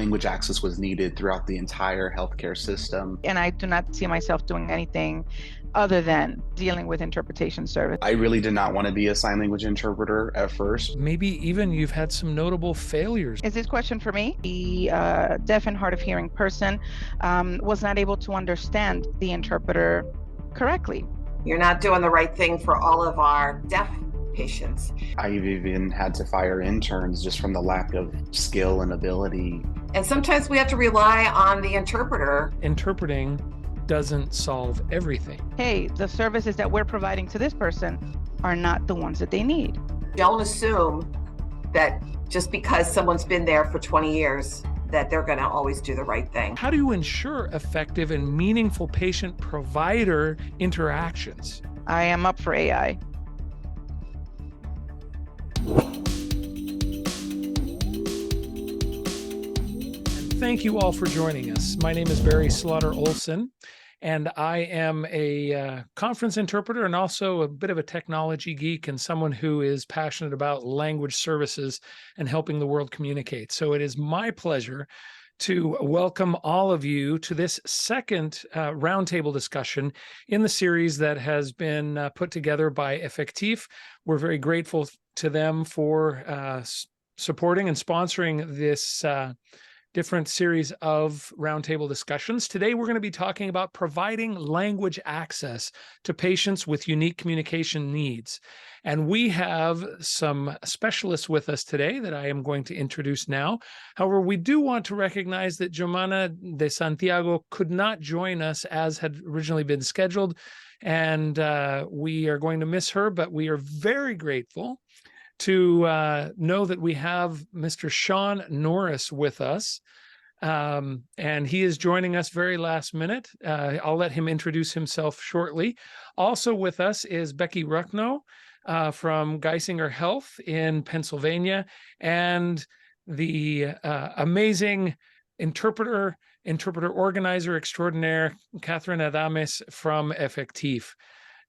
language access was needed throughout the entire healthcare system. And I do not see myself doing anything other than dealing with interpretation service. I really did not want to be a sign language interpreter at first. Maybe even you've had some notable failures. Is this question for me? The deaf and hard of hearing person was not able to understand the interpreter correctly. You're not doing the right thing for all of our deaf patients. I've even had to fire interns just from the lack of skill and ability. And sometimes we have to rely on the interpreter. Interpreting doesn't solve everything. Hey, the services that we're providing to this person are not the ones that they need. Don't assume that just because someone's been there for 20 years that they're going to always do the right thing. How do you ensure effective and meaningful patient-provider interactions? I am up for AI. Thank you all for joining us. My name is Barry Slaughter Olson, and I am a conference interpreter and also a bit of a technology geek and someone who is passionate about language services and helping the world communicate. So it is my pleasure to welcome all of you to this second roundtable discussion in the series that has been put together by Effectif. We're very grateful to them for supporting and sponsoring this different series of roundtable discussions. Today, we're going to be talking about providing language access to patients with unique communication needs. And we have some specialists with us today that I am going to introduce now. However, we do want to recognize that Jomana de Santiago could not join us as had originally been scheduled. And we are going to miss her, but we are very grateful to know that we have Mr. Sean Norris with us, and he is joining us very last minute. I'll let him introduce himself shortly. Also with us is Becky Ruckno from Geisinger Health in Pennsylvania, and the amazing interpreter organizer extraordinaire, Catherine Adames from Effectif.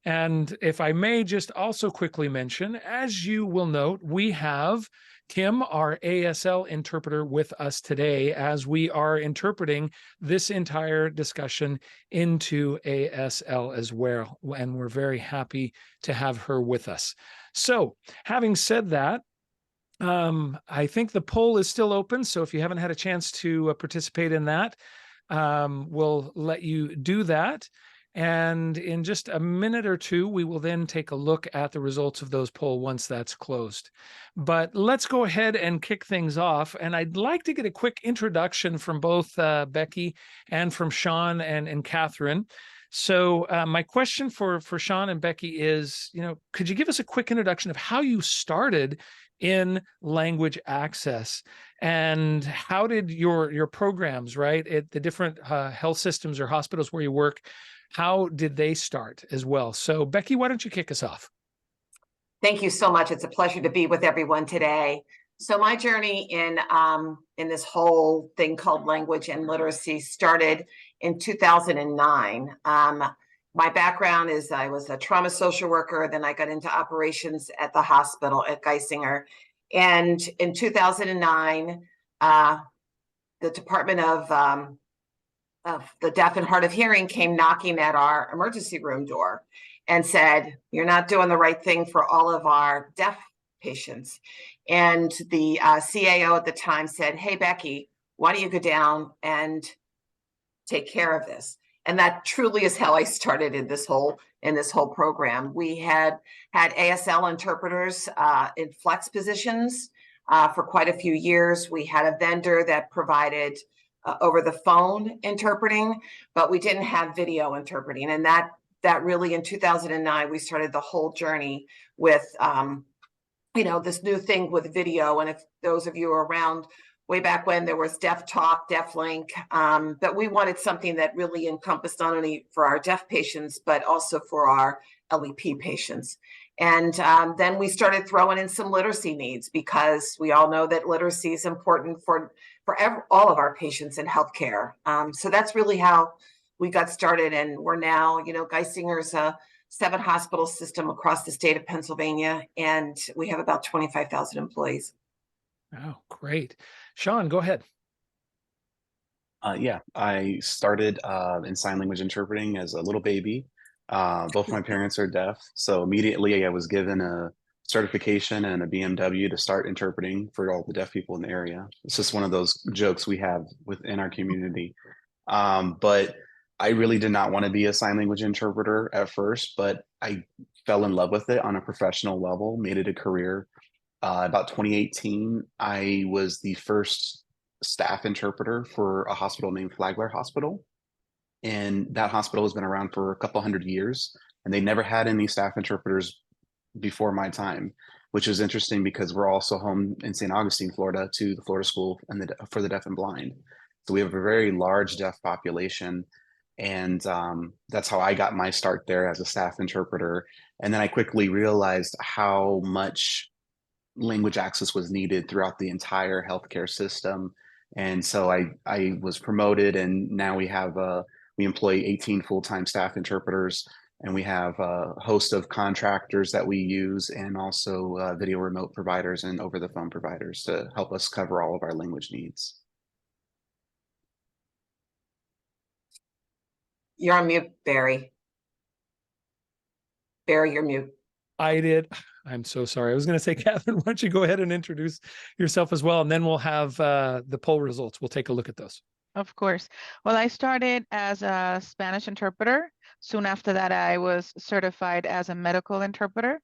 And if I may just also quickly mention, as you will note, we have Kim, our ASL interpreter, with us today as we are interpreting this entire discussion into ASL as well. And we're very happy to have her with us. So having said that, I think the poll is still open. So if you haven't had a chance to participate in that, we'll let you do that. And in just a minute or two, we will then take a look at the results of those polls once that's closed. But let's go ahead and kick things off. And I'd like to get a quick introduction from both Becky and from Sean and Catherine. So my question for Sean and Becky is, could you give us a quick introduction of how you started in language access, and how did your programs, right, at the different health systems or hospitals where you work, how did they start as well? So Becky, why don't you kick us off? Thank you so much. It's a pleasure to be with everyone today. So my journey in this whole thing called language and literacy started in 2009. My background is I was a trauma social worker, then I got into operations at the hospital at Geisinger. And in 2009, the Department of the Deaf and Hard of Hearing came knocking at our emergency room door and said, "You're not doing the right thing for all of our deaf patients." And the CAO at the time said, "Hey, Becky, why don't you go down and take care of this?" And that truly is how I started in this whole program. We had ASL interpreters in flex positions for quite a few years. We had a vendor that provided over the phone interpreting, but we didn't have video interpreting. And that really, in 2009, we started the whole journey with, this new thing with video. And if those of you are around way back when, there was Deaf Talk, Deaf Link, but we wanted something that really encompassed not only for our deaf patients, but also for our LEP patients. And then we started throwing in some literacy needs, because we all know that literacy is important for all of our patients in healthcare. So that's really how we got started. And we're now, Geisinger's a 7-hospital system across the state of Pennsylvania, and we have about 25,000 employees. Oh, great. Sean, go ahead. Yeah, I started in sign language interpreting as a little baby. Both my parents are deaf, so immediately I was given a certification and a BMW to start interpreting for all the deaf people in the area. It's just one of those jokes we have within our community. But I really did not want to be a sign language interpreter at first, but I fell in love with it on a professional level, made it a career. About 2018, I was the first staff interpreter for a hospital named Flagler Hospital. And that hospital has been around for a couple hundred years, and they never had any staff interpreters before my time, which is interesting because we're also home in St. Augustine, Florida, to the Florida School for the Deaf and Blind. So we have a very large deaf population, and that's how I got my start there as a staff interpreter. And then I quickly realized how much language access was needed throughout the entire healthcare system. And so I was promoted, and now we employ 18 full-time staff interpreters, and we have a host of contractors that we use, and also video remote providers and over the phone providers to help us cover all of our language needs. You're on mute, Barry. Barry, you're mute. I did. I'm so sorry. I was going to say, Catherine, why don't you go ahead and introduce yourself as well, and then we'll have the poll results. We'll take a look at those. Of course. Well, I started as a Spanish interpreter. Soon after that, I was certified as a medical interpreter.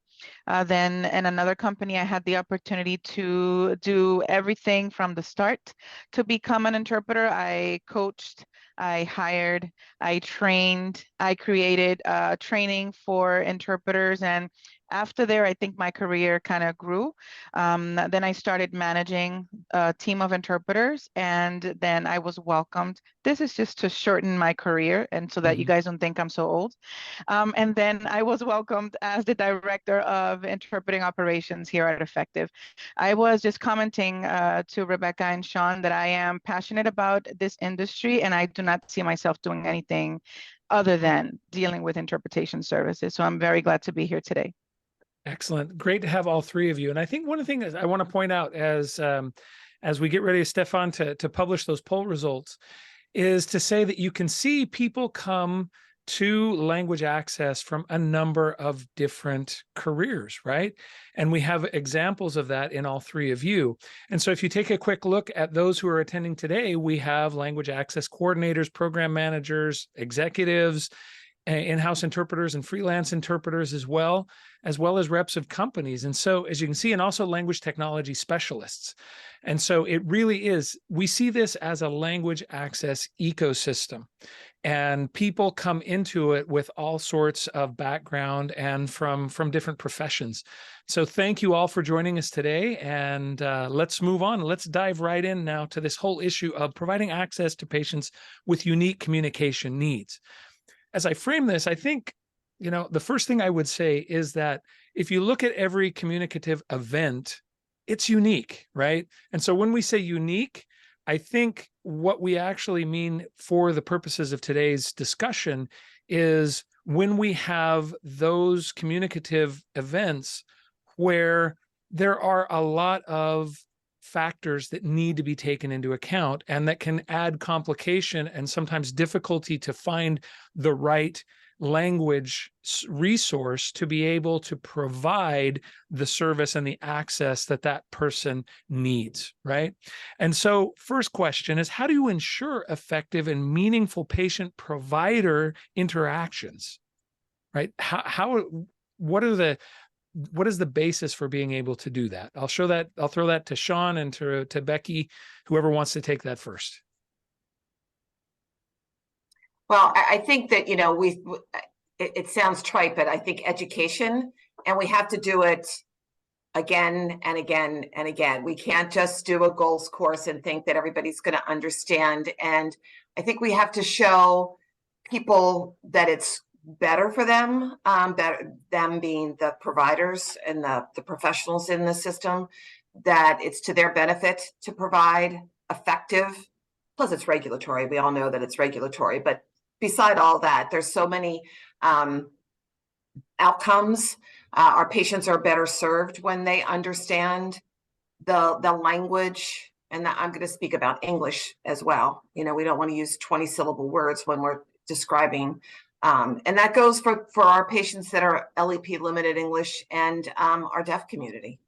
Then in another company, I had the opportunity to do everything from the start to become an interpreter. I coached, I hired, I trained, I created training for interpreters. And after there, I think my career kind of grew. Then I started managing a team of interpreters, and then I was welcomed. This is just to shorten my career and so that you guys don't think I'm so old. And then I was welcomed as the director of interpreting operations here at Effective. I was just commenting to Rebecca and Sean that I am passionate about this industry, and I do not see myself doing anything other than dealing with interpretation services. So I'm very glad to be here today. Excellent. Great to have all three of you. And I think one of the things I want to point out as we get ready, Stefan, to publish those poll results, is to say that you can see people come to language access from a number of different careers, right? And we have examples of that in all three of you. And so if you take a quick look at those who are attending today, we have language access coordinators, program managers, executives, in-house interpreters and freelance interpreters as well as reps of companies. And so, as you can see, and also language technology specialists. And so it really is, we see this as a language access ecosystem, and people come into it with all sorts of background and from different professions. So thank you all for joining us today, and let's move on. Let's dive right in now to this whole issue of providing access to patients with unique communication needs. As I frame this, I think, the first thing I would say is that if you look at every communicative event, it's unique, right? And so when we say unique, I think what we actually mean for the purposes of today's discussion is when we have those communicative events where there are a lot of factors that need to be taken into account and that can add complication and sometimes difficulty to find the right language resource to be able to provide the service and the access that that person needs, right? And so first question is, how do you ensure effective and meaningful patient-provider interactions, right? What is the basis for being able to do that? I'll throw that to Sean and to Becky, whoever wants to take that first. Well, I think that, it sounds trite, but I think education, and we have to do it again and again and again. We can't just do a goals course and think that everybody's going to understand. And I think we have to show people that it's better for them, them being the providers and the professionals in the system, that it's to their benefit to provide effective, plus it's regulatory. We all know that it's regulatory, but beside all that, there's so many outcomes. Our patients are better served when they understand the language and I'm going to speak about English as well. You know, we don't want to use 20-syllable words when we're describing, and that goes for our patients that are LEP limited English and our deaf community,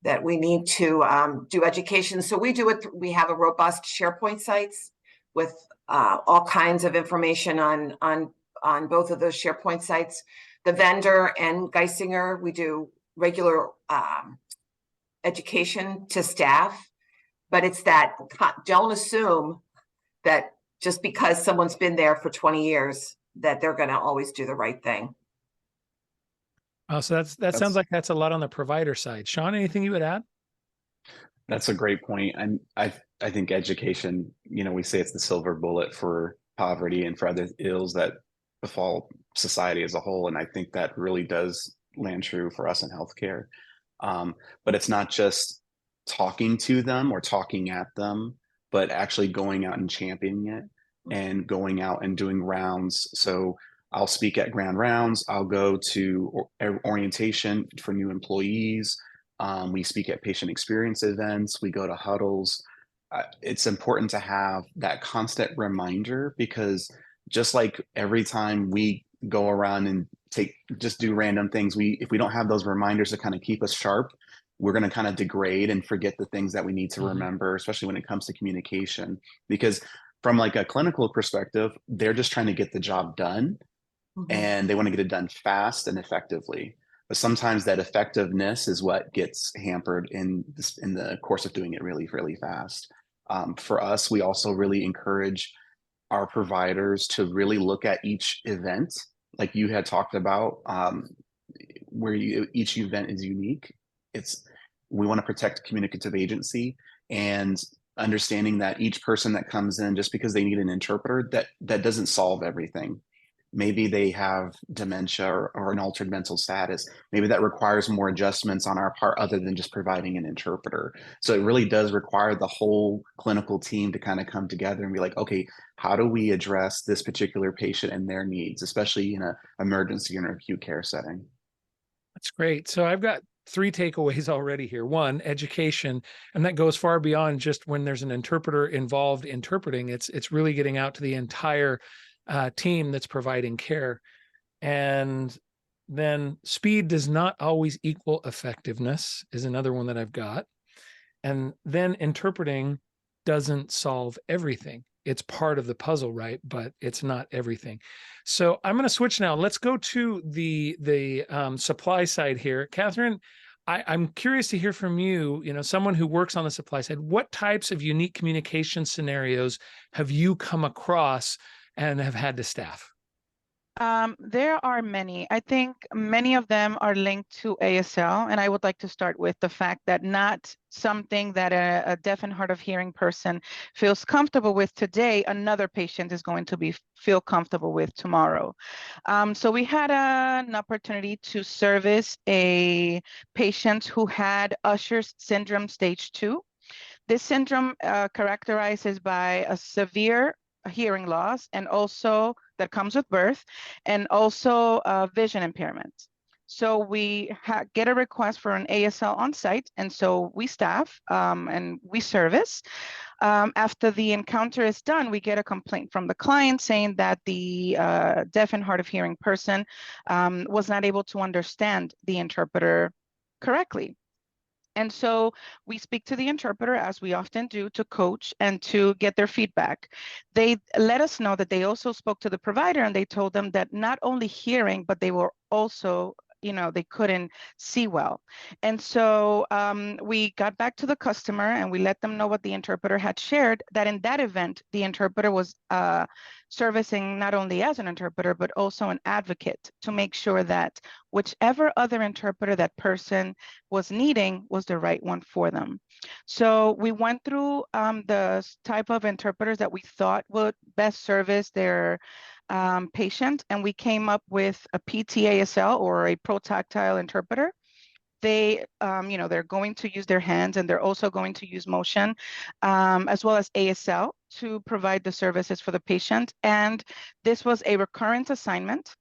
that we need to do education. So we do it. We have a robust SharePoint sites with all kinds of information on both of those SharePoint sites. The vendor and Geisinger, we do regular education to staff, but it's that don't assume that just because someone's been there for 20 years that they're going to always do the right thing. Oh, so that sounds like that's a lot on the provider side. Sean, anything you would add? That's a great point. And I think education, you know, we say it's the silver bullet for poverty and for other ills that befall society as a whole. And I think that really does land true for us in healthcare. But it's not just talking to them or talking at them, but actually going out and championing it and going out and doing rounds. So I'll speak at grand rounds. I'll go to orientation for new employees. We speak at patient experience events. We go to huddles. It's important to have that constant reminder, because just like every time we go around and just do random things, if we don't have those reminders to kind of keep us sharp, we're going to kind of degrade and forget the things that we need to remember, especially when it comes to communication. Because from like a clinical perspective, they're just trying to get the job done, and they want to get it done fast and effectively. But sometimes that effectiveness is what gets hampered in the course of doing it really, really fast. For us, we also really encourage our providers to really look at each event, like you had talked about, where each event is unique. We want to protect communicative agency, and understanding that each person that comes in, just because they need an interpreter, that doesn't solve everything. Maybe they have dementia or an altered mental status. Maybe that requires more adjustments on our part other than just providing an interpreter. So it really does require the whole clinical team to kind of come together and be like, okay, how do we address this particular patient and their needs, especially in an emergency or an acute care setting? That's great. So I've got 3 takeaways already here. 1, education, and that goes far beyond just when there's an interpreter involved interpreting. It's really getting out to the entire team that's providing care. And then speed does not always equal effectiveness is another one that I've got. And then interpreting doesn't solve everything. It's part of the puzzle, right? But it's not everything. So I'm going to switch now. Let's go to the supply side here. Catherine, I'm curious to hear from you, someone who works on the supply side. What types of unique communication scenarios have you come across and have had to staff? There are many. I think many of them are linked to ASL, and I would like to start with the fact that not something that a deaf and hard of hearing person feels comfortable with today, another patient is going to feel comfortable with tomorrow. So we had an opportunity to service a patient who had Usher's syndrome stage 2. This syndrome characterizes by a severe hearing loss, and also that comes with birth, and also vision impairment. So we get a request for an ASL on site, and so we staff and we service. After the encounter is done, we get a complaint from the client saying that the deaf and hard of hearing person was not able to understand the interpreter correctly. And so we speak to the interpreter, as we often do, to coach and to get their feedback. They let us know that they also spoke to the provider, and they told them that not only hearing, but they were also, they couldn't see well. And so we got back to the customer and we let them know what the interpreter had shared, that in that event, the interpreter was servicing not only as an interpreter, but also an advocate to make sure that whichever other interpreter that person was needing was the right one for them. So we went through the type of interpreters that we thought would best service their patient, and we came up with a PTASL, or a protactile interpreter. They, they're going to use their hands, and they're also going to use motion, as well as ASL to provide the services for the patient. And this was a recurrent assignment.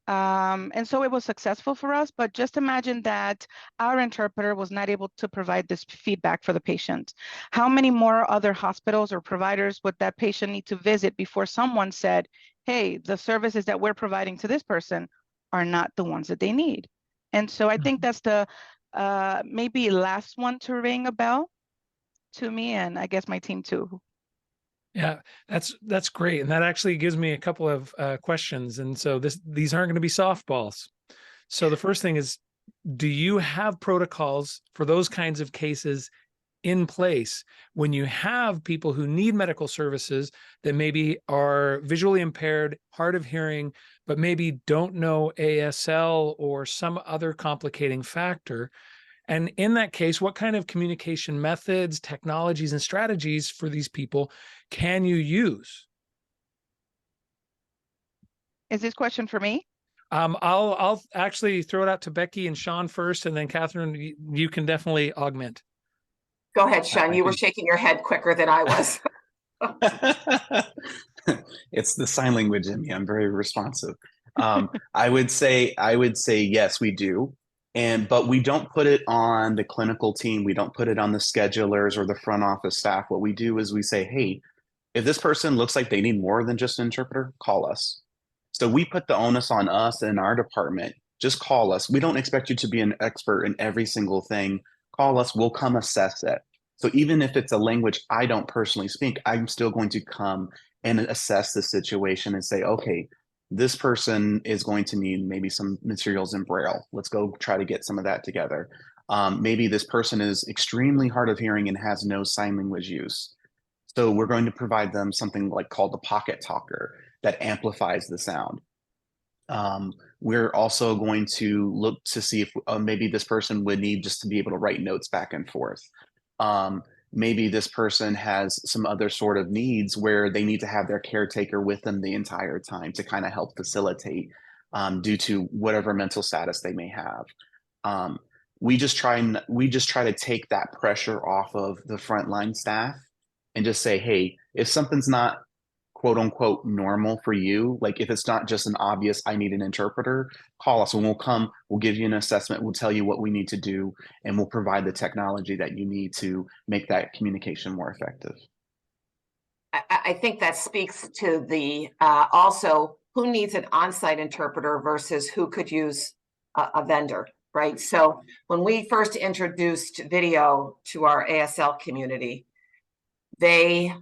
And so it was successful for us, but just imagine that our interpreter was not able to provide this feedback for the patient. How many more other hospitals or providers would that patient need to visit before someone said, hey, the services that we're providing to this person are not the ones that they need? And so I think that's the maybe last one to ring a bell to me, and I guess my team too. Yeah, that's great, and that actually gives me a couple of questions. And so these aren't going to be softballs. So the first thing is, do you have protocols for those kinds of cases in place when you have people who need medical services that maybe are visually impaired, hard of hearing, but maybe don't know ASL or some other complicating factor? And in that case, what kind of communication methods, technologies, and strategies for these people can you use? Is this question for me? I'll actually throw it out to Becky and Sean first, and then Catherine, you can definitely augment. Go ahead, Sean. I You were think- shaking your head quicker than I was. It's the sign language in me. I'm very responsive. I would say yes, we do. But we don't put it on the clinical team. We don't put it on the schedulers or the front office staff. What we do is we say, hey, if this person looks like they need more than just an interpreter, call us. So we put the onus on us in our department. Just call us. We don't expect you to be an expert in every single thing. Call us. We'll come assess it. So even if it's a language I don't personally speak, I'm still going to come and assess the situation and say, okay, this person is going to need maybe some materials in Braille. Let's go try to get some of that together. Maybe this person is extremely hard of hearing and has no sign language use. So we're going to provide them something like called the pocket talker that amplifies the sound. We're also going to look to see if maybe this person would need just to be able to write notes back and forth. Maybe this person has some other sort of needs where they need to have their caretaker with them the entire time to kind of help facilitate due to whatever mental status they may have. We just try to take that pressure off of the frontline staff and just say, hey, if something's not quote unquote normal for you, like if it's not just an obvious, I need an interpreter, call us and we'll come, we'll give you an assessment, we'll tell you what we need to do, and we'll provide the technology that you need to make that communication more effective. I think that speaks to the also who needs an on-site interpreter versus who could use a vendor, right? So when we first introduced video to our ASL community, they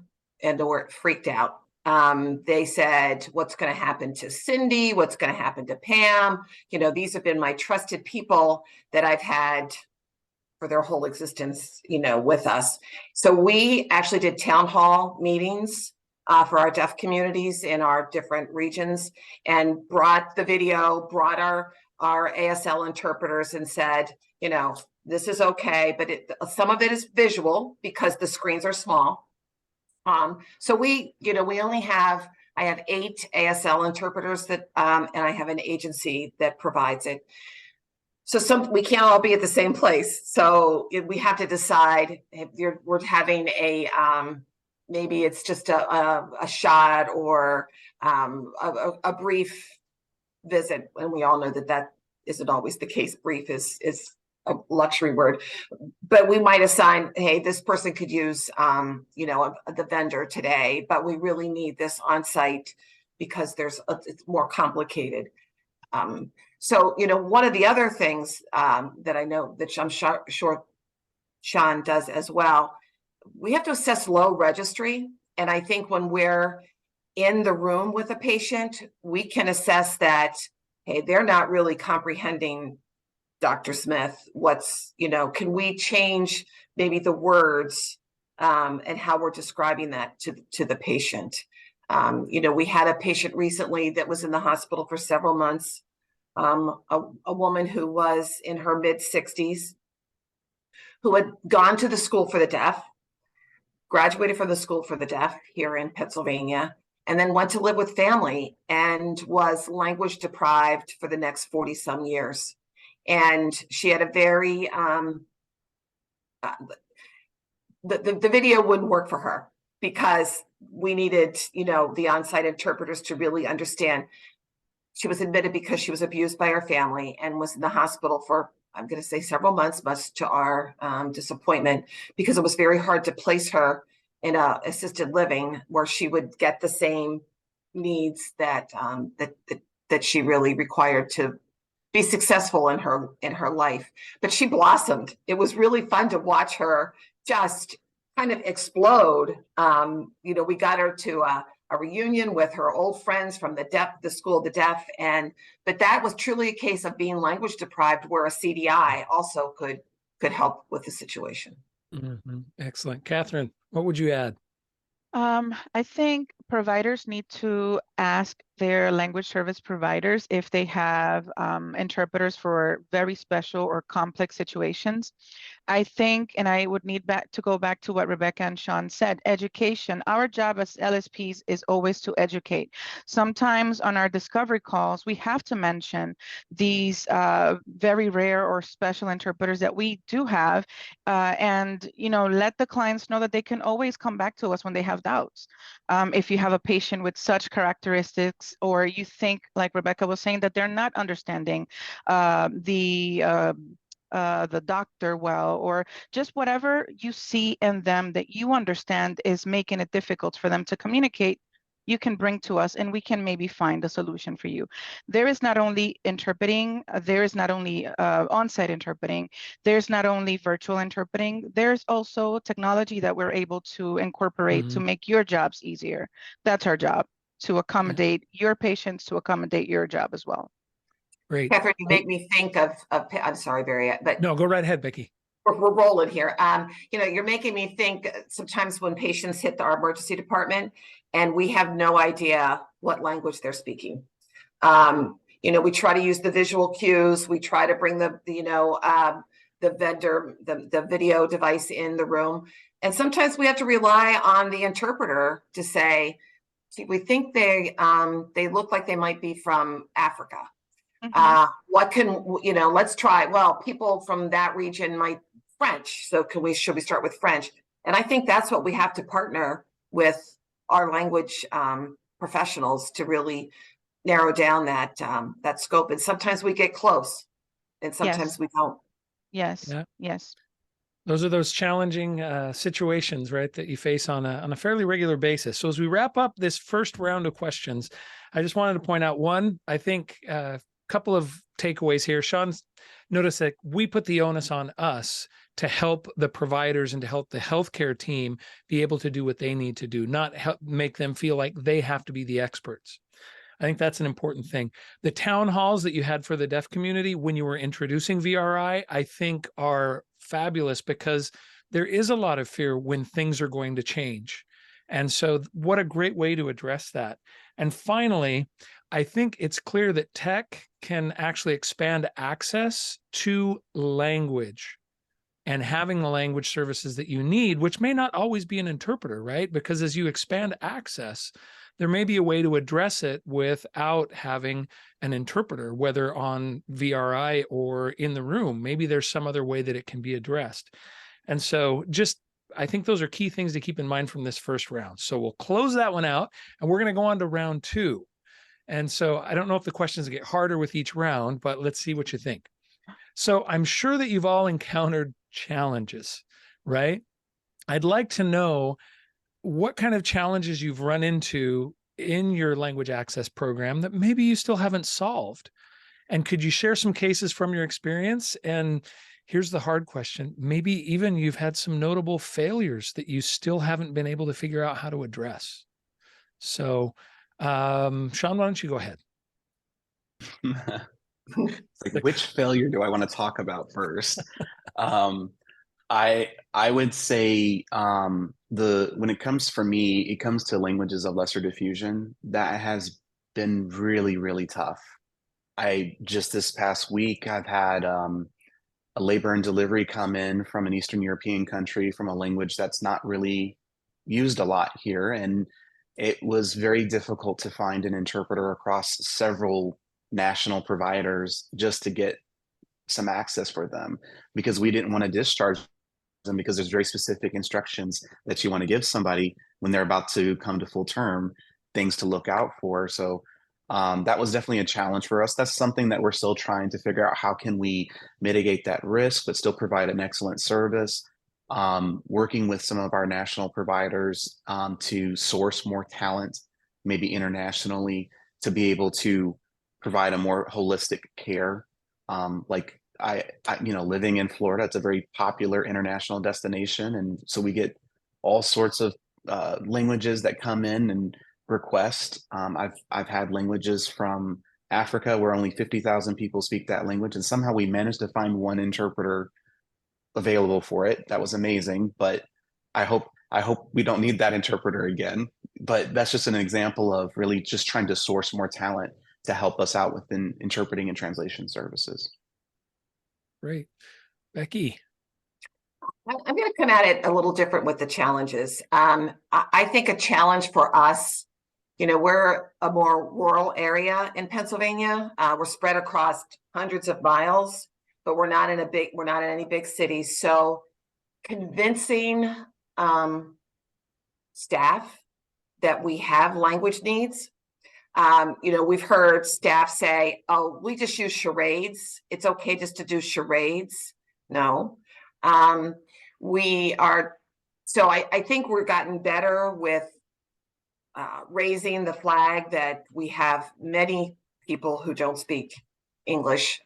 were freaked out. They said, what's going to happen to Cindy? What's going to happen to Pam? You know, these have been my trusted people that I've had for their whole existence, you know, with us. So we actually did town hall meetings for our deaf communities in our different regions and brought the video, brought our ASL interpreters and said, you know, this is okay, but some of it is visual because the screens are small. So we only have, I have 8 ASL interpreters that, and I have an agency that provides it. So we can't all be at the same place. So we have to decide if we're having a, maybe it's just a shot or a brief visit. And we all know that isn't always the case. Brief is a luxury word, but we might assign, hey, this person could use, the vendor today, but we really need this on site because it's more complicated. So, one of the other things that I know that I'm sure Sean does as well, we have to assess low registry. And I think when we're in the room with a patient, we can assess that, hey, they're not really comprehending Dr. Smith. Can we change maybe the words and how we're describing that to the patient? We had a patient recently that was in the hospital for several months, a woman who was in her mid-60s, who had gone to the school for the deaf, graduated from the school for the deaf here in Pennsylvania, and then went to live with family and was language deprived for the next 40 some years. And she had a very, the video wouldn't work for her because we needed, the on-site interpreters to really understand She was admitted because she was abused by her family and was in the hospital for, I'm going to say, several months, much to our disappointment, because it was very hard to place her in a assisted living where she would get the same needs that that she really required to be successful in her life. But she blossomed. It was really fun to watch her just kind of explode. You know, we got her to a reunion with her old friends from the School of the Deaf, but that was truly a case of being language deprived, where a CDI also could help with the situation. Excellent. Catherine, what would you add? I think providers need to ask their language service providers if they have interpreters for very special or complex situations. I think, and I would need to go back to what Rebecca and Sean said, education. Our job as LSPs is always to educate. Sometimes on our discovery calls, we have to mention these very rare or special interpreters that we do have, and let the clients know that they can always come back to us when they have doubts. If you have a patient with such characteristics, or you think, like Rebecca was saying, that they're not understanding the doctor well, or just whatever you see in them that you understand is making it difficult for them to communicate, you can bring to us and we can maybe find a solution for you. There is not only interpreting, there is not only on-site interpreting, there's not only virtual interpreting, there's also technology that we're able to incorporate to make your jobs easier. That's our job, to accommodate your patients, to accommodate your job as well. Great. Catherine, you make me think of I'm sorry, Barry, but no, go right ahead, Becky. We're rolling here. You're making me think sometimes when patients hit our emergency department and we have no idea what language they're speaking. We try to use the visual cues. We try to bring the vendor, the video device in the room. And sometimes we have to rely on the interpreter to say, we think they look like they might be from Africa. Let's try. Well, people from that region might French. So should we start with French? And I think that's what we have to partner with our language professionals to really narrow down that scope. And sometimes we get close and sometimes we don't. Yes. Yeah. Yes. Those are those challenging situations, right, that you face on a fairly regular basis. So as we wrap up this first round of questions, I just wanted to point out one, I think, couple of takeaways here. Sean's noticed that we put the onus on us to help the providers and to help the healthcare team be able to do what they need to do, not make them feel like they have to be the experts. I think that's an important thing. The town halls that you had for the deaf community when you were introducing VRI, I think are fabulous, because there is a lot of fear when things are going to change. And so what a great way to address that. And finally, I think it's clear that tech can actually expand access to language and having the language services that you need, which may not always be an interpreter, right? Because as you expand access, there may be a way to address it without having an interpreter, whether on VRI or in the room. Maybe there's some other way that it can be addressed. And so I think those are key things to keep in mind from this first round. So we'll close that one out and we're going to go on to round two. And so I don't know if the questions get harder with each round, but let's see what you think. So I'm sure that you've all encountered challenges, right? I'd like to know what kind of challenges you've run into in your language access program that maybe you still haven't solved. And could you share some cases from your experience? And here's the hard question. Maybe even you've had some notable failures that you still haven't been able to figure out how to address. So, Sean, why don't you go ahead? It's like, which failure do I want to talk about first? I would say when it comes for me, it comes to languages of lesser diffusion. That has been really, really tough. Just this past week, I've had a labor and delivery come in from an Eastern European country from a language that's not really used a lot here. And it was very difficult to find an interpreter across several national providers just to get some access for them, because we didn't want to discharge them, because there's very specific instructions that you want to give somebody when they're about to come to full term, things to look out for. So That was definitely a challenge for us. That's something that we're still trying to figure out. How can we mitigate that risk, but still provide an excellent service? Working with some of our national providers to source more talent, maybe internationally, to be able to provide a more holistic care. Like living in Florida, it's a very popular international destination, and so we get all sorts of languages that come in and request. I've had languages from Africa where only 50,000 people speak that language, and somehow we managed to find one interpreter available for it. That was amazing, but I hope we don't need that interpreter again. But that's just an example of really just trying to source more talent to help us out within interpreting and translation services. Great. Becky. I'm going to come at it a little different with the challenges. I think a challenge for us, we're a more rural area in Pennsylvania. We're spread across hundreds of miles, but we're not in any big cities. So convincing staff that we have language needs. We've heard staff say, "Oh, we just use charades. It's okay just to do charades." No. So I think we've gotten better with raising the flag that we have many people who don't speak English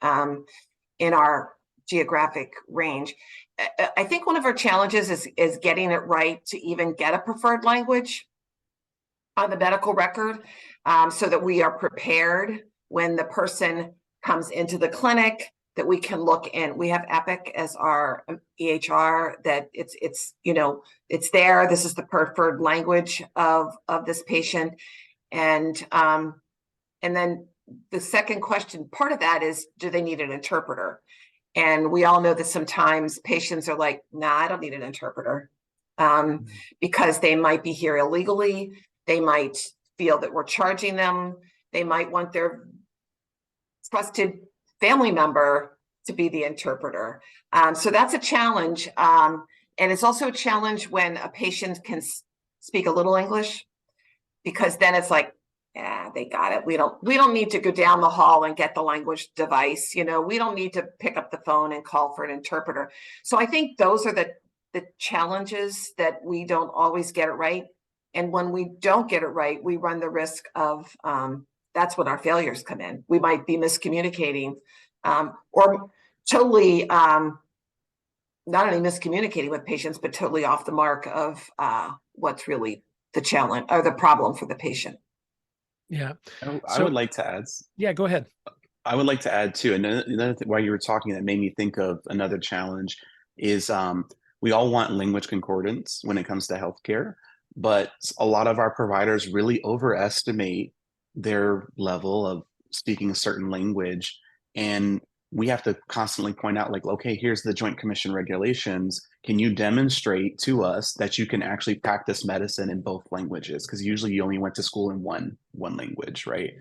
in our geographic range. I think one of our challenges is getting it right to even get a preferred language on the medical record, so that we are prepared when the person comes into the clinic, that we can look in. We have Epic as our EHR, that it's there. This is the preferred language of this patient. And then the second question, part of that is, do they need an interpreter? And we all know that sometimes patients are like, nah, I don't need an interpreter, because they might be here illegally. They might feel that we're charging them. They might want their trusted family member to be the interpreter. So that's a challenge. And it's also a challenge when a patient can speak a little English, because then it's like, yeah, they got it. We don't need to go down the hall and get the language device. We don't need to pick up the phone and call for an interpreter. So I think those are the challenges, that we don't always get it right. And when we don't get it right, we run the risk of, that's when our failures come in. We might be miscommunicating, or totally not only miscommunicating with patients, but totally off the mark of what's really the challenge or the problem for the patient. Yeah. I would like to add. Yeah, go ahead. I would like to add too. Another thing, while you were talking, that made me think of another challenge is we all want language concordance when it comes to healthcare, but a lot of our providers really overestimate their level of speaking a certain language. And we have to constantly point out, like, okay, here's the Joint Commission regulations. Can you demonstrate to us that you can actually practice medicine in both languages? Because usually you only went to school in one language, right?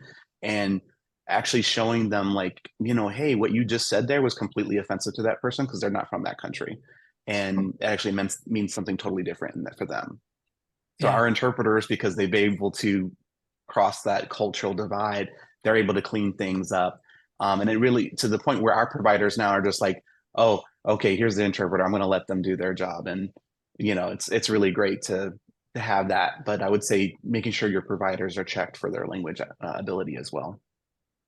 And actually showing them, like, hey, what you just said there was completely offensive to that person because they're not from that country. And it actually means something totally different for them. So our interpreters, because they've been able to cross that cultural divide, they're able to clean things up. And it really, to the point where our providers now are just like, oh, okay, here's the interpreter. I'm going to let them do their job. And, it's really great to have that. But I would say making sure your providers are checked for their language ability as well.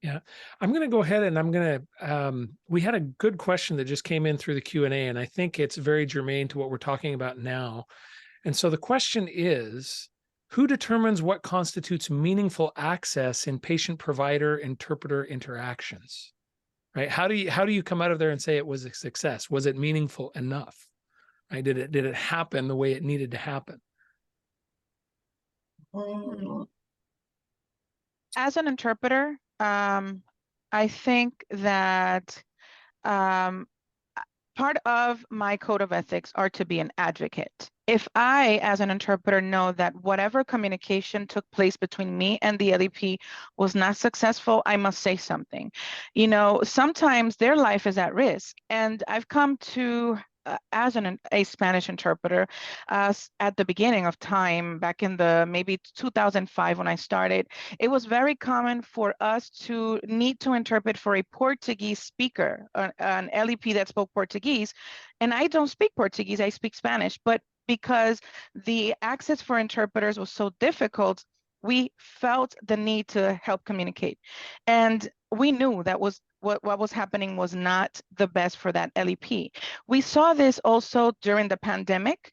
Yeah, I'm going to go ahead and I'm going to, we had a good question that just came in through the Q&A, and I think it's very germane to what we're talking about now. And so the question is, who determines what constitutes meaningful access in patient-provider interpreter interactions? Right? How do you come out of there and say it was a success? Was it meaningful enough? Right? Did it happen the way it needed to happen? As an interpreter, I think that part of my code of ethics are to be an advocate. If I, as an interpreter, know that whatever communication took place between me and the LEP was not successful, I must say something. Sometimes their life is at risk. And I've come to as a Spanish interpreter, at the beginning of time, back in the maybe 2005 when I started, it was very common for us to need to interpret for a Portuguese speaker, an LEP that spoke Portuguese. And I don't speak Portuguese, I speak Spanish, but because the access for interpreters was so difficult, we felt the need to help communicate. And we knew that was what was happening was not the best for that LEP. We saw this also during the pandemic.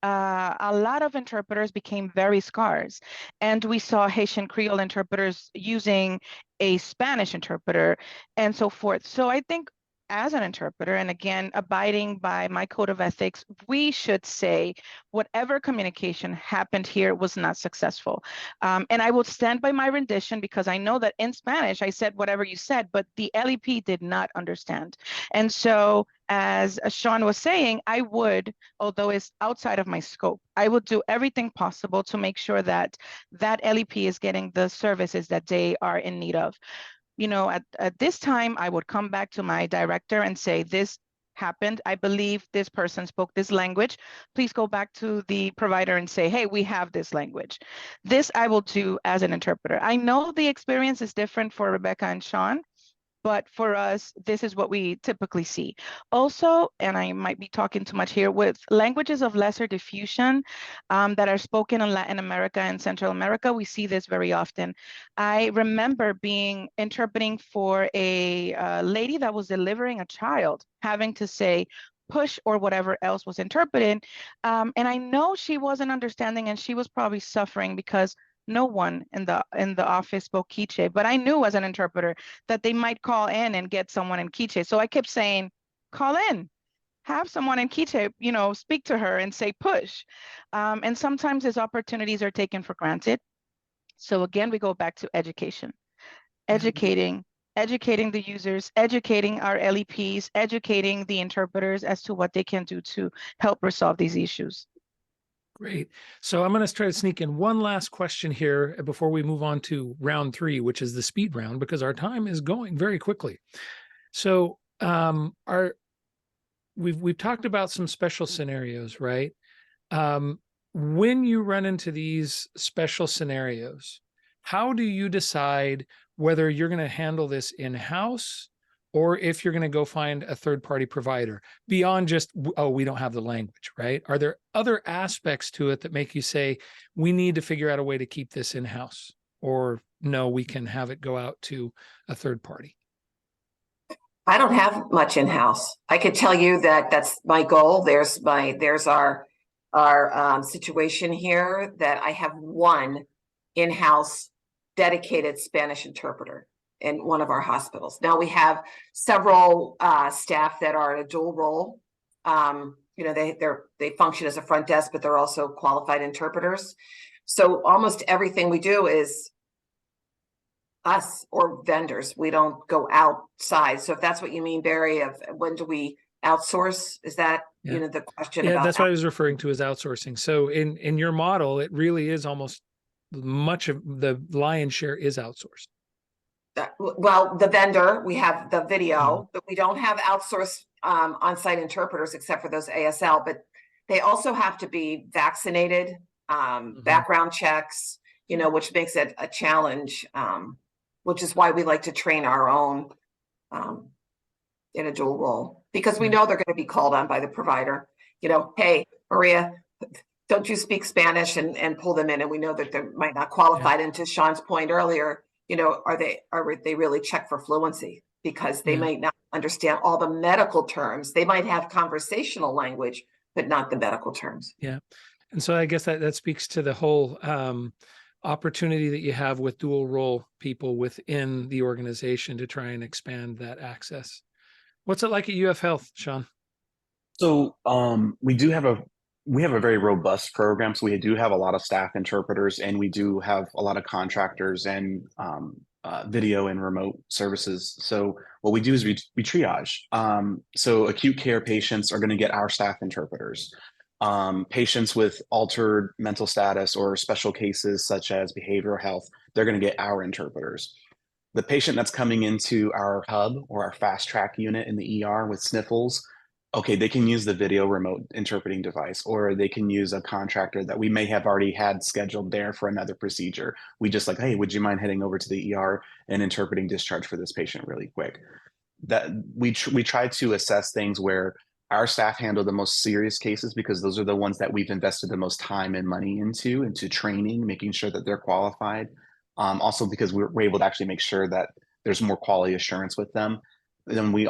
A lot of interpreters became very scarce, and we saw Haitian Creole interpreters using a Spanish interpreter and so forth. So I think as an interpreter, and again, abiding by my code of ethics, we should say whatever communication happened here was not successful. And I will stand by my rendition because I know that in Spanish, I said whatever you said, but the LEP did not understand. And so as Sean was saying, I would, although it's outside of my scope, I would do everything possible to make sure that that LEP is getting the services that they are in need of. You know, at this time, I would come back to my director and say, this happened. I believe this person spoke this language. Please go back to the provider and say, hey, we have this language. This I will do as an interpreter. I know the experience is different for Rebecca and Sean, but for us, this is what we typically see. Also, and I might be talking too much here, with languages of lesser diffusion that are spoken in Latin America and Central America, we see this very often. I remember interpreting for a lady that was delivering a child, having to say, push or whatever else was interpreted. And I know she wasn't understanding, and she was probably suffering because no one in the office spoke Quiche, but I knew as an interpreter that they might call in and get someone in Quiche. So I kept saying, call in, have someone in Quiche, you know, speak to her and say push. And sometimes these opportunities are taken for granted. So again, we go back to education, educating the users, educating our LEPs, educating the interpreters as to what they can do to help resolve these issues. Great. So I'm going to try to sneak in one last question here before we move on to round 3, which is the speed round, because our time is going very quickly. So we've talked about some special scenarios, right? When you run into these special scenarios, how do you decide whether you're going to handle this in-house or if you're going to go find a third-party provider beyond just, oh, we don't have the language, right? Are there other aspects to it that make you say, we need to figure out a way to keep this in-house, or no, we can have it go out to a third party? I don't have much in-house. I could tell you that that's my goal. There's our situation here, that I have one in-house dedicated Spanish interpreter in one of our hospitals. Now we have several staff that are in a dual role. You know, they function as a front desk, but they're also qualified interpreters. So almost everything we do is us or vendors. We don't go outside. So if that's what you mean, Barry, of when do we outsource? Is that you know the question? Yeah, about that's what I was referring to as outsourcing. So in your model, it really is almost much of the lion's share is outsourced. Well, the vendor, we have the video, but we don't have outsourced on-site interpreters except for those ASL, but they also have to be vaccinated, background checks, you know, which makes it a challenge, which is why we like to train our own in a dual role, because we know they're going to be called on by the provider. You know, hey, Maria, don't you speak Spanish, and pull them in, and we know that they might not qualify. And to Sean's point earlier, you know, are they really check for fluency, because they might not understand all the medical terms. They might have conversational language, but not the medical terms. Yeah. And so I guess that speaks to the whole opportunity that you have with dual role people within the organization to try and expand that access. What's it like at UF Health, Sean? So we have a very robust program. So we do have a lot of staff interpreters, and we do have a lot of contractors and video and remote services. So what we do is we triage. So acute care patients are going to get our staff interpreters. Patients with altered mental status or special cases such as behavioral health, they're going to get our interpreters. The patient that's coming into our hub or our fast track unit in the ER with sniffles, okay, they can use the video remote interpreting device, or they can use a contractor that we may have already had scheduled there for another procedure. We just like, hey, would you mind heading over to the ER and interpreting discharge for this patient really quick? That we try to assess things where our staff handle the most serious cases, because those are the ones that we've invested the most time and money into training, making sure that they're qualified. Also because we're able to actually make sure that there's more quality assurance with them. Then we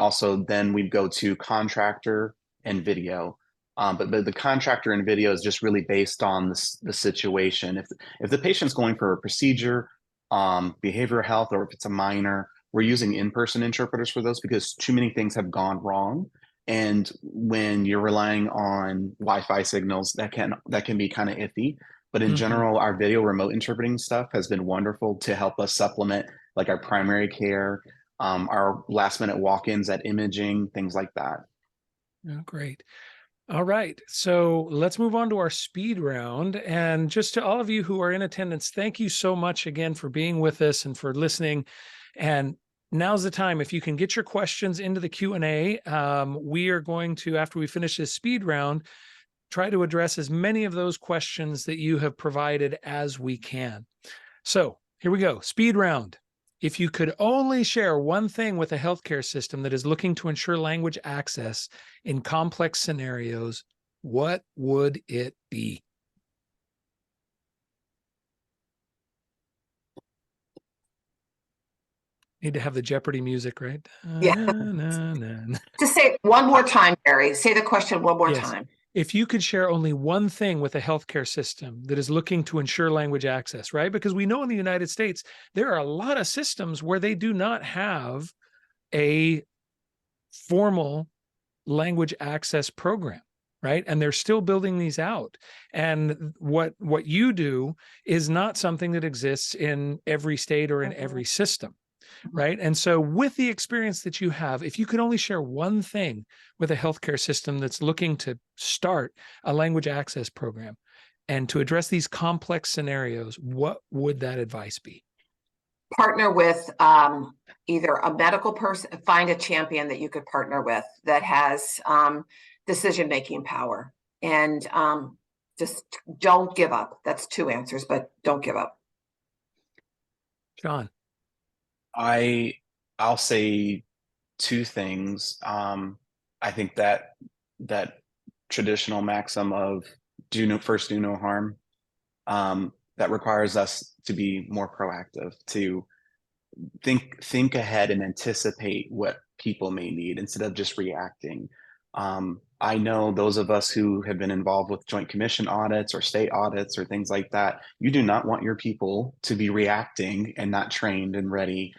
go to contractor and video. But the contractor and video is just really based on the situation. If the patient's going for a procedure, behavioral health, or if it's a minor, we're using in-person interpreters for those, because too many things have gone wrong. And when you're relying on Wi-Fi signals, that can be kind of iffy. But in general, our video remote interpreting stuff has been wonderful to help us supplement like our primary care, our last minute walk-ins at imaging, things like that. Oh, great. All right, so let's move on to our speed round. And just to all of you who are in attendance, thank you so much again for being with us and for listening. And now's the time. If you can get your questions into the Q&A, we are going to, after we finish this speed round, try to address as many of those questions that you have provided as we can. So here we go, speed round. If you could only share one thing with a healthcare system that is looking to ensure language access in complex scenarios, what would it be? Need to have the Jeopardy music, right? Yeah. Just say it one more time, Barry. Say the question one more Yes. time. If you could share only one thing with a healthcare system that is looking to ensure language access, right? Because we know in the United States, there are a lot of systems where they do not have a formal language access program, right? And they're still building these out. And what you do is not something that exists in every state or in every system. Right. And so with the experience that you have, if you could only share one thing with a healthcare system that's looking to start a language access program and to address these complex scenarios, what would that advice be? Partner with either a medical person, find a champion that you could partner with that has decision-making power, and just don't give up. That's two answers, but don't give up. John. I'll say two things. I think that traditional maxim of do no harm, that requires us to be more proactive, to think ahead and anticipate what people may need instead of just reacting. I know those of us who have been involved with Joint Commission audits or state audits or things like that, you do not want your people to be reacting and not trained and ready.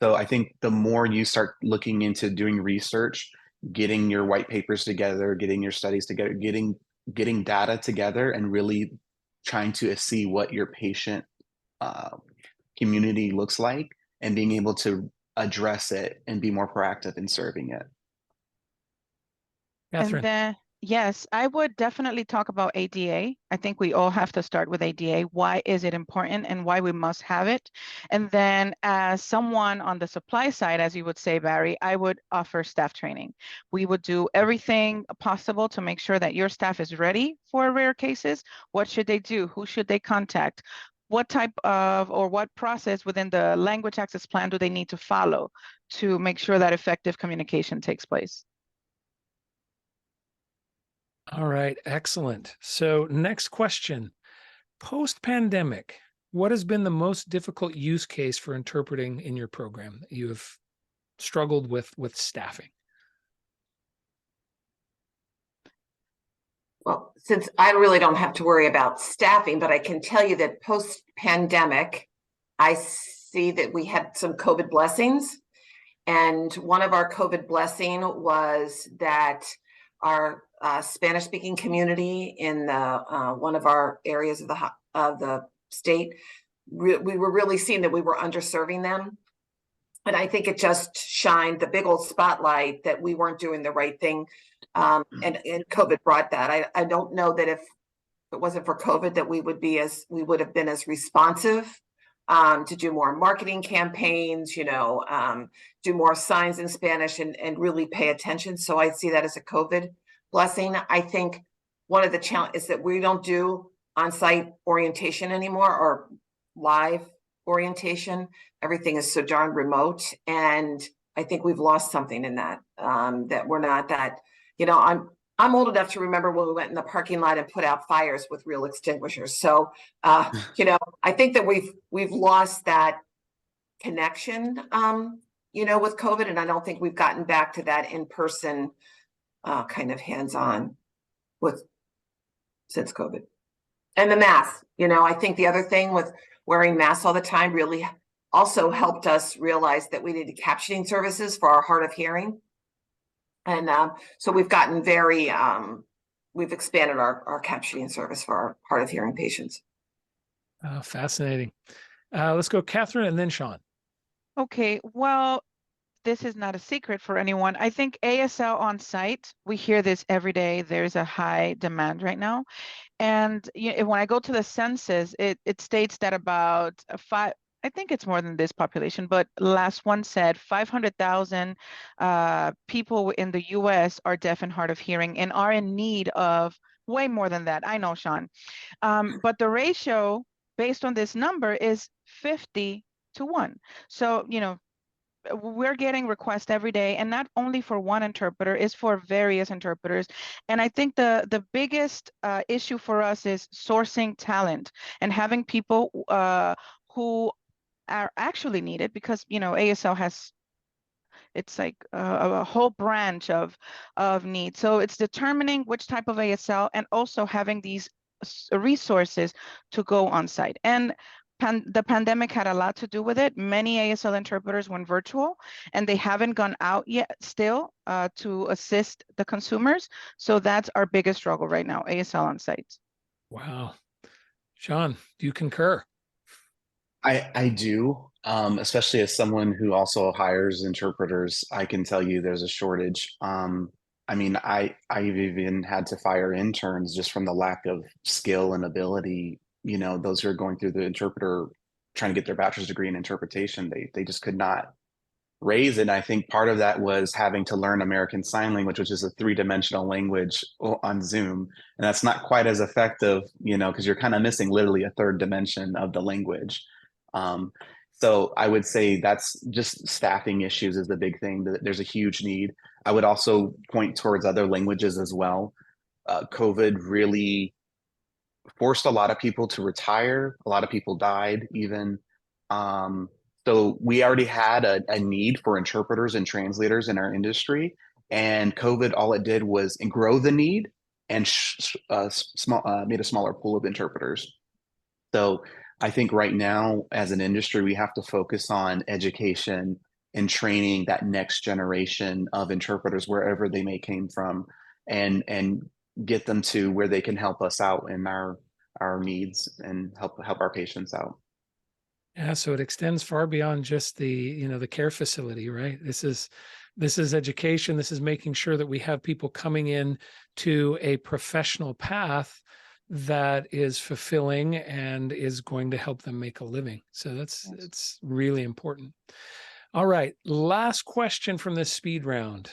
So I think the more you start looking into doing research, getting your white papers together, getting your studies together, getting data together, and really trying to see what your patient community looks like, and being able to address it and be more proactive in serving it. Catherine. And then, yes, I would definitely talk about ADA. I think we all have to start with ADA. Why is it important and why we must have it? And then as someone on the supply side, as you would say, Barry, I would offer staff training. We would do everything possible to make sure that your staff is ready for rare cases. What should they do? Who should they contact? What type of or what process within the language access plan do they need to follow to make sure that effective communication takes place? All right, excellent. So next question, post-pandemic, what has been the most difficult use case for interpreting in your program that you have struggled with staffing? Well, since I really don't have to worry about staffing, but I can tell you that post-pandemic, I see that we had some COVID blessings. And one of our COVID blessing was that our Spanish-speaking community in the one of our areas of the state, we were really seeing that we were underserving them. And I think it just shined the big old spotlight that we weren't doing the right thing. And COVID brought that. I don't know that if it wasn't for COVID that we would have been as responsive to do more marketing campaigns, do more signs in Spanish and really pay attention. So I see that as a COVID blessing. I think one of the challenges is that we don't do on-site orientation anymore or live orientation. Everything is so darn remote. And I think we've lost something in that, that we're not that, I'm old enough to remember when we went in the parking lot and put out fires with real extinguishers. So, I think that we've lost that connection, with COVID, and I don't think we've gotten back to that in-person kind of hands-on since COVID. And the mask, I think the other thing with wearing masks all the time really also helped us realize that we needed captioning services for our hard of hearing. And so we've gotten we've expanded our captioning service for our hard of hearing patients. Fascinating. Let's go Catherine and then Sean. Okay, well, this is not a secret for anyone. I think ASL on site, we hear this every day. There's a high demand right now. And when I go to the census, it states that about I think it's more than this population, but last one said 500,000 people in the US are deaf and hard of hearing and are in need of way more than that. I know, Sean. But the ratio based on this number is 50-1. So, we're getting requests every day, and not only for one interpreter, is for various interpreters. And I think the biggest issue for us is sourcing talent and having people who are actually needed, because ASL has, it's like a whole branch of needs. So it's determining which type of ASL and also having these resources to go on site. And the pandemic had a lot to do with it. Many ASL interpreters went virtual, and they haven't gone out yet still to assist the consumers. So that's our biggest struggle right now, ASL on site. Wow. Sean, do you concur? I do, especially as someone who also hires interpreters. I can tell you there's a shortage. I've even had to fire interns just from the lack of skill and ability. Those who are going through the interpreter, trying to get their bachelor's degree in interpretation, they just could not raise it. And I think part of that was having to learn American Sign Language, which is a three-dimensional language on Zoom. And that's not quite as effective, because you're kind of missing literally a third dimension of the language. So I would say that's just staffing issues is the big thing. There's a huge need. I would also point towards other languages as well. COVID really forced a lot of people to retire. A lot of people died even. So we already had a need for interpreters and translators in our industry. And COVID, all it did was grow the need and made a smaller pool of interpreters. So I think right now, as an industry, we have to focus on education and training that next generation of interpreters, wherever they may came from, and get them to where they can help us out in our needs and help our patients out. Yeah, so it extends far beyond just the care facility, right? This is education. This is making sure that we have people coming in to a professional path that is fulfilling and is going to help them make a living. So it's really important. All right, last question from this speed round.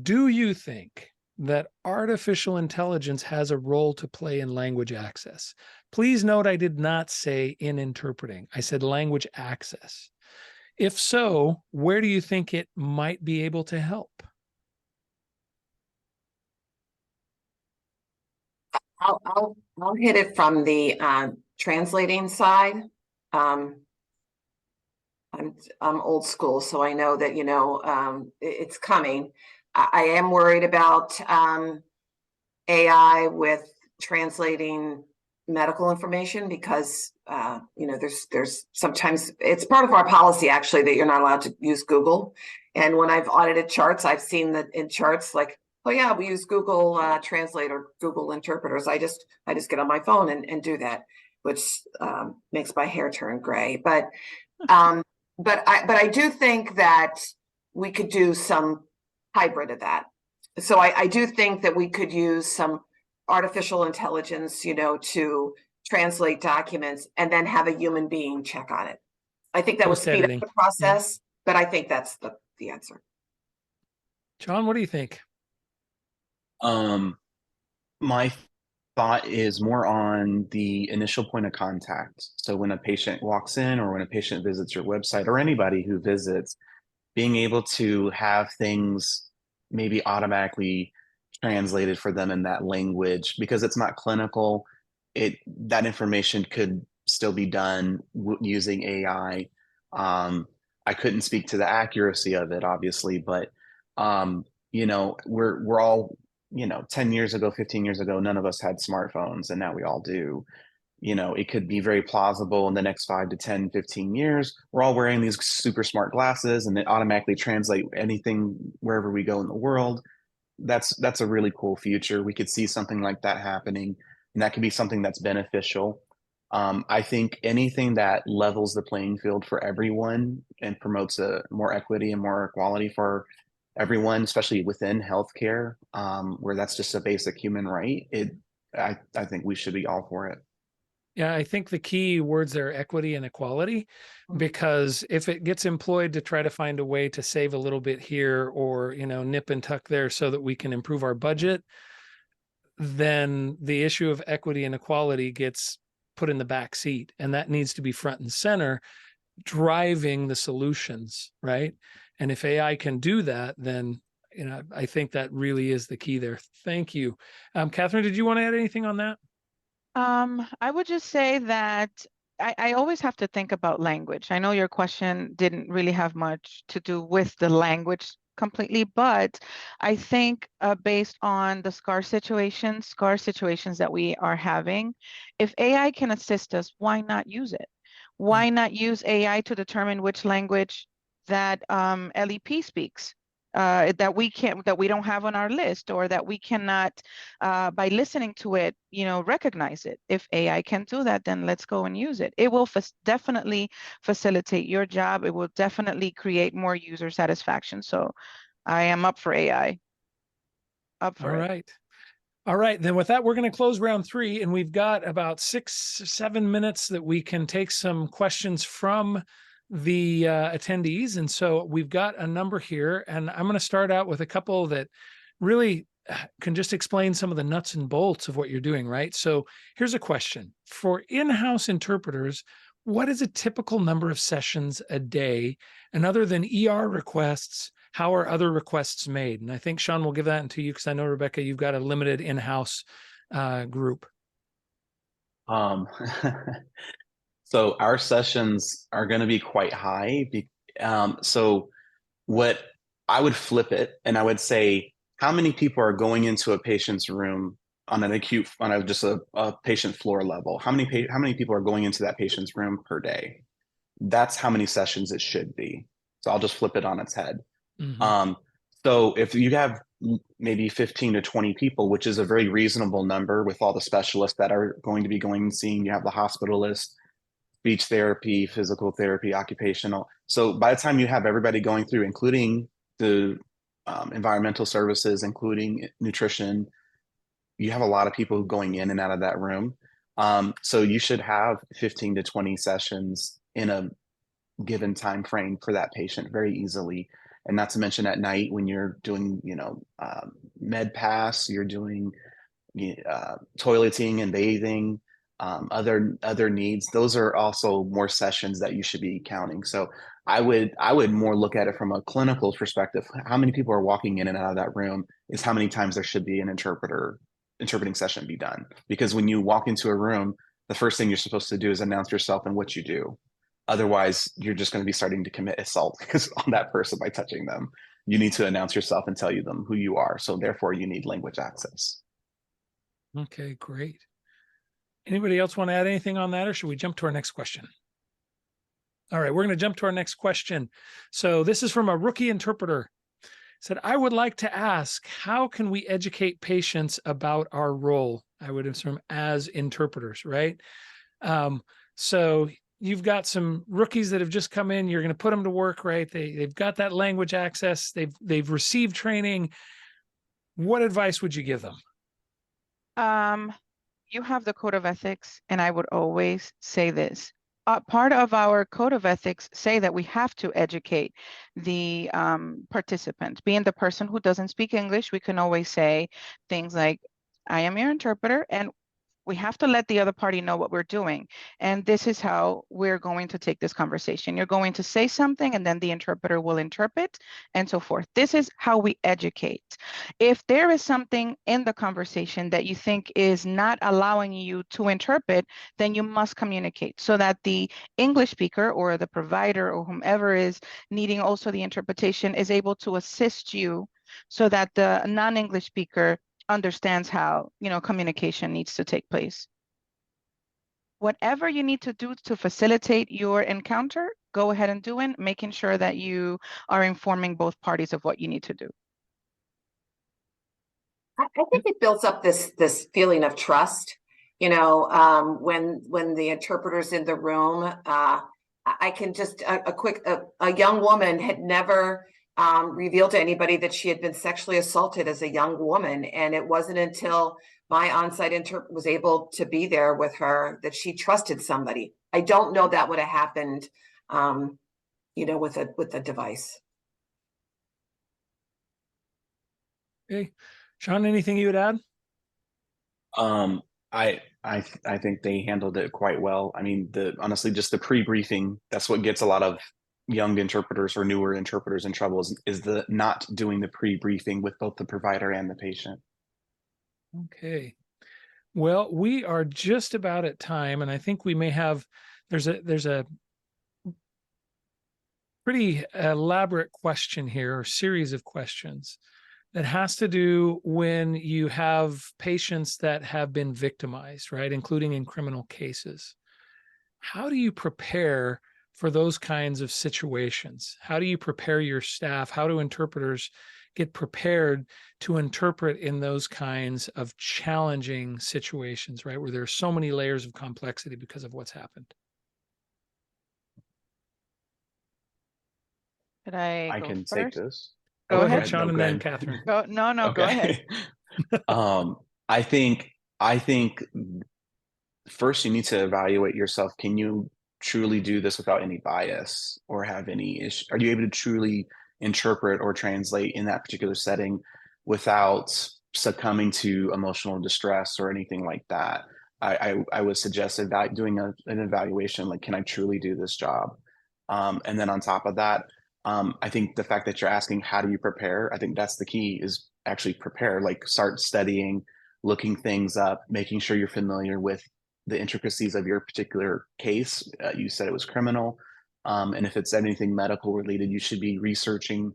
Do you think that artificial intelligence has a role to play in language access? Please note, I did not say in interpreting. I said language access. If so, where do you think it might be able to help? I'll hit it from the translating side. I'm old school, so I know that it's coming. I am worried about AI with translating medical information because there's sometimes it's part of our policy actually that you're not allowed to use Google. And when I've audited charts, I've seen that in charts like, oh yeah, we use Google Translate or Google Interpreters. I just get on my phone and do that, which makes my hair turn gray. But I do think that we could do some hybrid of that. So I do think that we could use some artificial intelligence, to translate documents, and then have a human being check on it. I think that would speed up Post-editing. the process, but I think that's the answer. John, what do you think? My thought is more on the initial point of contact. So when a patient walks in or when a patient visits your website or anybody who visits, being able to have things maybe automatically translated for them in that language because it's not clinical. That information could still be done using AI. I couldn't speak to the accuracy of it, obviously, but we're all 10 years ago, 15 years ago, none of us had smartphones, and now we all do. It could be very plausible in the next 5 to 10, 15 years. We're all wearing these super smart glasses and they automatically translate anything wherever we go in the world. That's a really cool future. We could see something like that happening, and that could be something that's beneficial. I think anything that levels the playing field for everyone and promotes a more equity and more equality for everyone, especially within healthcare, where that's just a basic human right. I think we should be all for it. Yeah, I think the key words there are equity and equality, because if it gets employed to try to find a way to save a little bit here or, nip and tuck there so that we can improve our budget, then the issue of equity and equality gets put in the back seat, and that needs to be front and center, driving the solutions, right? And if AI can do that, then, I think that really is the key there. Thank you. Catherine, did you want to add anything on that? I would just say that I always have to think about language. I know your question didn't really have much to do with the language completely, but I think based on the scarce situations that we are having, if AI can assist us, why not use it? Why not use AI to determine which language that LEP speaks? That we don't have on our list, or that we cannot, by listening to it, recognize it. If AI can do that, then let's go and use it. It will definitely facilitate your job. It will definitely create more user satisfaction. So I am up for AI. Up for it. All right. Then with that, we're going to close round 3, and we've got about 6-7 minutes that we can take some questions from the attendees. And so we've got a number here, and I'm going to start out with a couple that really can just explain some of the nuts and bolts of what you're doing, right? So here's a question. For in-house interpreters, what is a typical number of sessions a day? And other than ER requests, how are other requests made? And I think, Sean, will give that to you because I know, Rebecca, you've got a limited in-house group. So our sessions are going to be quite high. So what I would flip it, and I would say, how many people are going into a patient's room on a patient floor level? How many people are going into that patient's room per day? That's how many sessions it should be. So I'll just flip it on its head. Mm-hmm. So if you have maybe 15 to 20 people, which is a very reasonable number with all the specialists that are going to be going and seeing, you have the hospitalist, speech therapy, physical therapy, occupational. So by the time you have everybody going through, including the environmental services, including nutrition, you have a lot of people going in and out of that room. So you should have 15 to 20 sessions in a given time frame for that patient very easily. And not to mention at night when you're doing, med pass, you're doing toileting and bathing, other needs. Those are also more sessions that you should be counting. So I would more look at it from a clinical perspective. How many people are walking in and out of that room is how many times there should be an interpreting session be done. Because when you walk into a room, the first thing you're supposed to do is announce yourself and what you do. Otherwise, you're just going to be starting to commit assault on that person by touching them. You need to announce yourself and tell them who you are. So therefore, you need language access. Okay, great. Anybody else want to add anything on that, or should we jump to our next question? All right, we're going to jump to our next question. So this is from a rookie interpreter. It said, I would like to ask, how can we educate patients about our role? I would assume as interpreters, right? So you've got some rookies that have just come in. You're going to put them to work, right? They've got that language access. They've received training. What advice would you give them? you have the code of ethics, and I would always say this. Part of our code of ethics say that we have to educate the participant. Being the person who doesn't speak English, we can always say things like, I am your interpreter, and we have to let the other party know what we're doing. And this is how we're going to take this conversation. You're going to say something, and then the interpreter will interpret, and so forth. This is how we educate. If there is something in the conversation that you think is not allowing you to interpret, then you must communicate so that the English speaker or the provider or whomever is needing also the interpretation is able to assist you so that the non-English speaker understands how, communication needs to take place. Whatever you need to do to facilitate your encounter, go ahead and do it, making sure that you are informing both parties of what you need to do. I think it builds up this feeling of trust. When the interpreter's in the room, I can just a young woman had never revealed to anybody that she had been sexually assaulted as a young woman, and it wasn't until my on-site interpreter was able to be there with her that she trusted somebody. I don't know that would have happened, with a device. Okay, Sean, anything you would add? I think they handled it quite well. I mean, honestly, just the pre-briefing, that's what gets a lot of young interpreters or newer interpreters in trouble is the not doing the pre-briefing with both the provider and the patient. Okay. Well, we are just about at time, and I think we may have, there's a pretty elaborate question here, or series of questions that has to do when you have patients that have been victimized, right? Including in criminal cases. How do you prepare for those kinds of situations? How do you prepare your staff? How do interpreters get prepared to interpret in those kinds of challenging situations, right? Where there are so many layers of complexity because of what's happened. Should I I go can first? take this. Go ahead, Sean, No, and go then ahead. Catherine. Go ahead. I think first you need to evaluate yourself. Can you truly do this without any bias or have any issue? Are you able to truly interpret or translate in that particular setting without succumbing to emotional distress or anything like that? I would suggest doing an evaluation, like, can I truly do this job? And then on top of that, I think the fact that you're asking, how do you prepare? I think that's the key, is actually prepare, like start studying, looking things up, making sure you're familiar with the intricacies of your particular case. You said it was criminal. And if it's anything medical related, you should be researching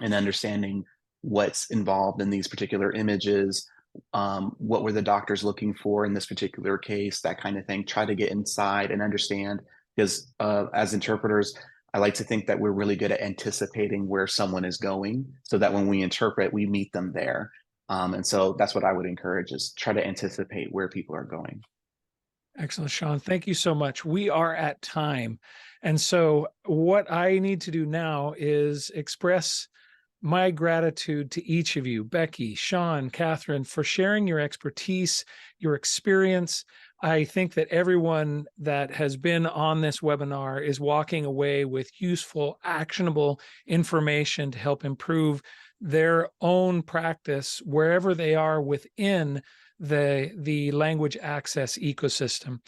and understanding what's involved in these particular images. What were the doctors looking for in this particular case, that kind of thing. Try to get inside and understand, because as interpreters, I like to think that we're really good at anticipating where someone is going so that when we interpret, we meet them there. And so that's what I would encourage, is try to anticipate where people are going. Excellent, Sean. Thank you so much. We are at time. And so what I need to do now is express my gratitude to each of you, Becky, Sean, Catherine, for sharing your expertise, your experience. I think that everyone that has been on this webinar is walking away with useful, actionable information to help improve their own practice wherever they are within the language access ecosystem.